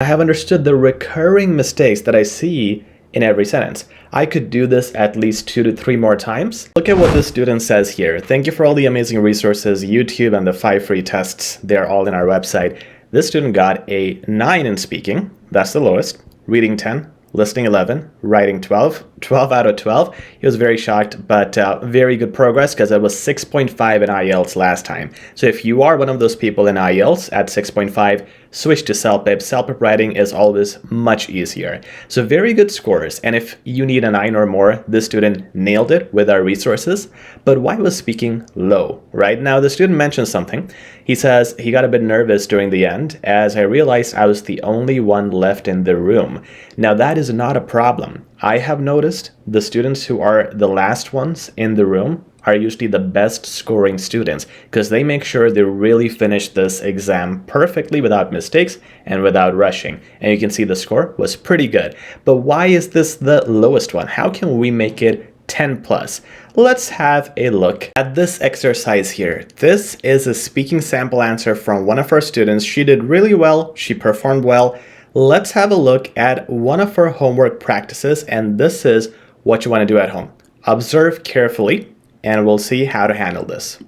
I have understood the recurring mistakes that I see in every sentence. I could do this at least 2 to 3 more times. Look at what this student says here. Thank you for all the amazing resources, YouTube and the 5 free tests. They're all in our website. This student got a 9 in speaking. That's the lowest. Reading 10. Listening 11, writing 12, 12 out of 12. He was very shocked, but very good progress because it was 6.5 in IELTS last time. So if you are one of those people in IELTS at 6.5, switch to CELPIP. CELPIP writing is always much easier. So very good scores. And if you need a 9 or more, this student nailed it with our resources. But why was speaking low? Right now, the student mentioned something. He says he got a bit nervous during the end as I realized I was the only one left in the room. Now that is not a problem. I have noticed the students who are the last ones in the room are usually the best scoring students because they make sure they really finish this exam perfectly without mistakes and without rushing. And you can see the score was pretty good. But why is this the lowest one? How can we make it 10 plus? Let's have a look at this exercise here. This is a speaking sample answer from one of our students. She did really well. She performed well. Let's have a look at one of her homework practices, and this is what you want to do at home. Observe carefully, and we'll see how to handle this.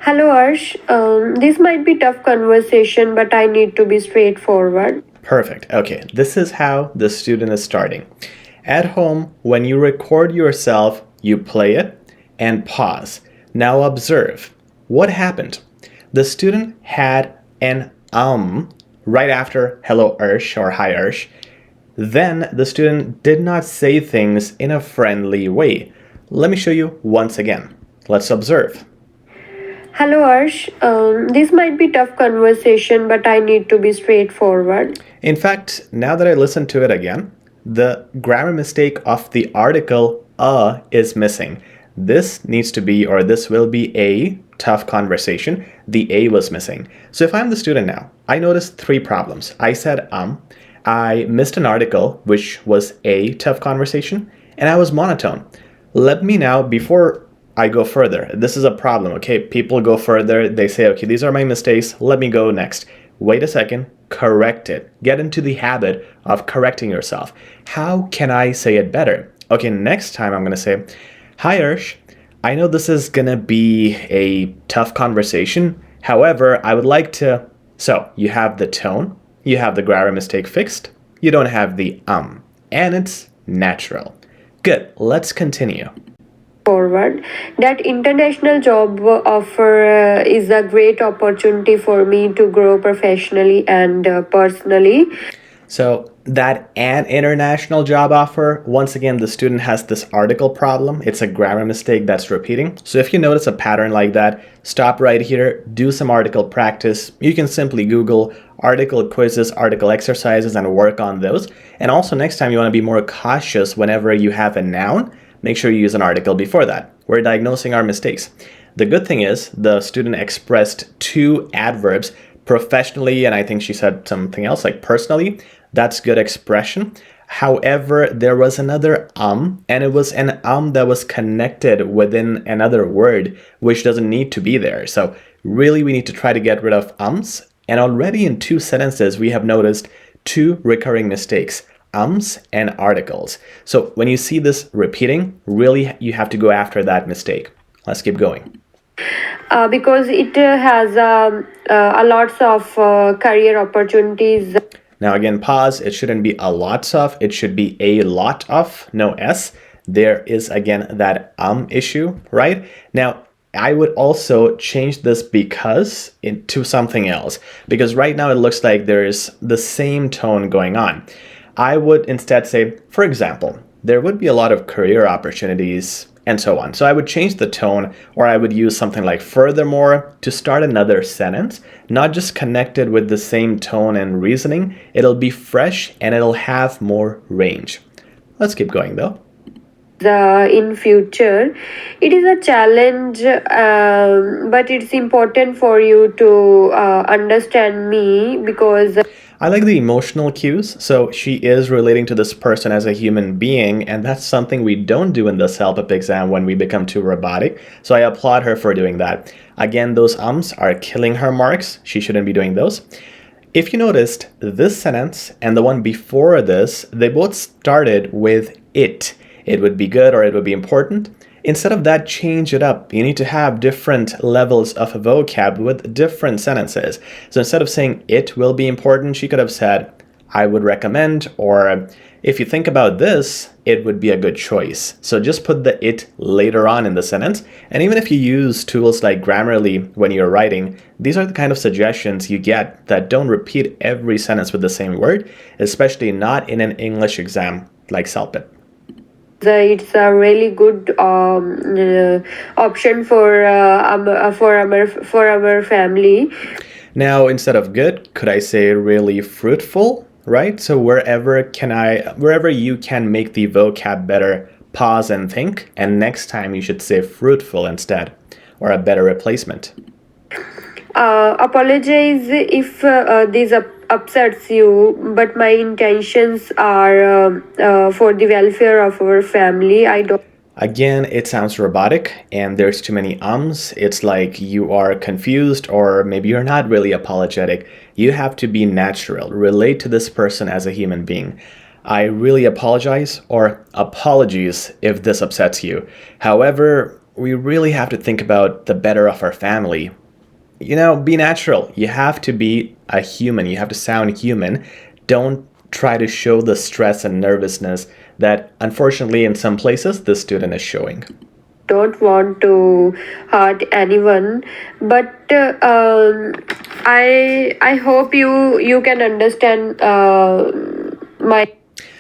Hello Arsh, this might be tough conversation, but I need to be straightforward. Perfect. Okay, this is how the student is starting. At home, when you record yourself, you play it and pause. Now observe. What happened? The student had an right after hello Arsh or hi Arsh. Then the student did not say things in a friendly way. Let me show you once again. Let's observe. Hello Arsh, this might be tough conversation, but I need to be straightforward. In fact, now that I listen to it again, the grammar mistake of the article is missing. This needs to be, or this will be a tough conversation. The a was missing. So if I'm the student now, I noticed 3 problems. I said I missed an article, which was a tough conversation, and I was monotone. Let me now, before I go further, this is a problem, okay? People go further, they say, okay, these are my mistakes, let me go next. Wait a second, correct it. Get into the habit of correcting yourself. How can I say it better? Okay, next time I'm gonna say, hi Arsh, I know this is gonna be a tough conversation. However, I would like to, so you have the tone, you have the grammar mistake fixed, you don't have the and it's natural. Good, let's continue. Forward. That international job offer is a great opportunity for me to grow professionally and personally. So that an international job offer, once again, the student has this article problem. It's a grammar mistake that's repeating. So if you notice a pattern like that, stop right here, do some article practice. You can simply Google article quizzes, article exercises, and work on those. And also next time you want to be more cautious whenever you have a noun, make sure you use an article before that. We're diagnosing our mistakes. The good thing is the student expressed 2 adverbs professionally, and I think she said something else like personally. That's good expression. However, there was another and it was an that was connected within another word, which doesn't need to be there. So really we need to try to get rid of ums. And already in 2 sentences, we have noticed 2 recurring mistakes, and articles. So when you see this repeating, really you have to go after that mistake. Let's keep going. Because it has a lots of career opportunities. Now again, pause. It shouldn't be a lots of, it should be a lot of, no S. There is again that issue, right? Now, I would also change this because into something else, because right now it looks like there's the same tone going on. I would instead say, for example, there would be a lot of career opportunities and so on. So I would change the tone, or I would use something like furthermore to start another sentence, not just connected with the same tone and reasoning. It'll be fresh and it'll have more range. Let's keep going though. In future, it is a challenge, but it's important for you to understand me because I like the emotional cues. So she is relating to this person as a human being, and that's something we don't do in the CELPIP exam when we become too robotic. So I applaud her for doing that. Again, those are killing her marks. She shouldn't be doing those. If you noticed, this sentence and the one before this, they both started with it. It would be good or it would be important. Instead of that, change it up. You need to have different levels of vocab with different sentences. So instead of saying it will be important, she could have said, I would recommend, or if you think about this, it would be a good choice. So just put the it later on in the sentence. And even if you use tools like Grammarly when you're writing, these are the kind of suggestions you get that don't repeat every sentence with the same word, especially not in an English exam like CELPIP. It's a really good option for our family. Now, instead of good, could I say really fruitful, right? So wherever you can make the vocab better, pause and think, and next time you should say fruitful instead, or a better replacement. Apologize if this upsets you, but my intentions are for the welfare of our family. I don't. Again, it sounds robotic and there's too many ums. It's like you are confused or maybe you're not really apologetic. You have to be natural. Relate to this person as a human being. I really apologize or apologies if this upsets you. However, we really have to think about the better of our family. Be natural. You have to be a human. You have to sound human. Don't try to show the stress and nervousness that unfortunately in some places the student is showing. Don't want to hurt anyone, but I hope you can understand my.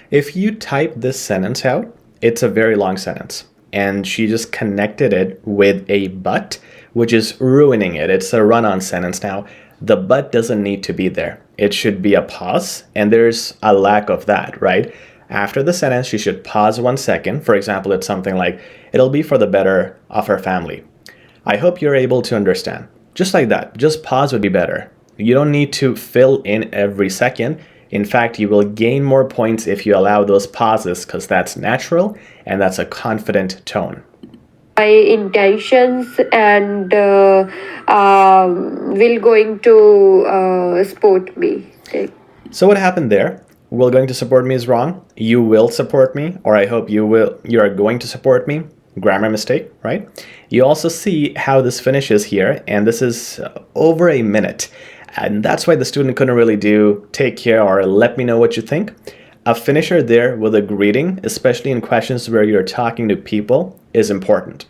If you type this sentence out, it's a very long sentence, and she just connected it with a but, which is ruining it. It's a run-on sentence now. The but doesn't need to be there. It should be a pause, and there's a lack of that, right? After the sentence, you should pause 1 second. For example, it's something like, it'll be for the better of our family. I hope you're able to understand. Just like that, just pause would be better. You don't need to fill in every second. In fact, you will gain more points if you allow those pauses because that's natural and that's a confident tone. My intentions and will going to support me. Okay. So what happened there? Will going to support me is wrong. You will support me, or I hope you are going to support me. Grammar mistake, right? You also see how this finishes here, and this is over a minute. And that's why the student couldn't really do take care or let me know what you think. A finisher there with a greeting, especially in questions where you're talking to people, is important.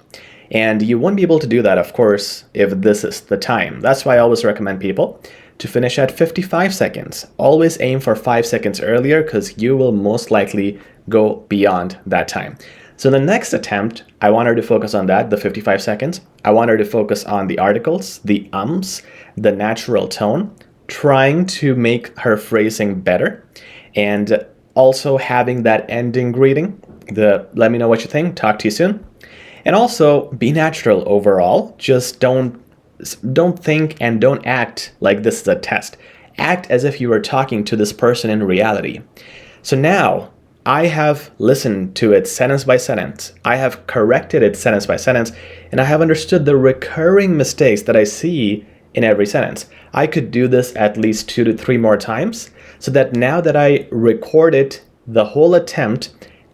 And you won't be able to do that, of course, if this is the time. That's why I always recommend people to finish at 55 seconds. Always aim for 5 seconds earlier because you will most likely go beyond that time. So the next attempt, I want her to focus on that, the 55 seconds. I want her to focus on the articles, the ums, the natural tone, trying to make her phrasing better, and also having that ending greeting, the let me know what you think, talk to you soon. And also be natural overall. Just don't think and don't act like this is a test. Act as if you were talking to this person in reality. So now I have listened to it sentence by sentence. I have corrected it sentence by sentence, and I have understood the recurring mistakes that I see in every sentence. I could do this at least 2 to 3 more times so that now that I recorded the whole attempt,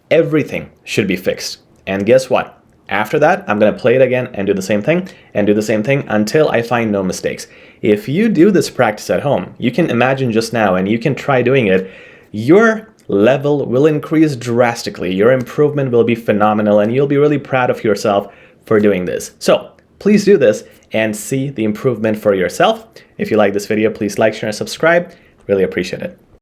everything should be fixed. And guess what? After that, I'm going to play it again and do the same thing and do the same thing until I find no mistakes. If you do this practice at home, you can imagine just now and you can try doing it, your level will increase drastically. Your improvement will be phenomenal and you'll be really proud of yourself for doing this. So please do this and see the improvement for yourself. If you like this video, please like, share, and subscribe. Really appreciate it.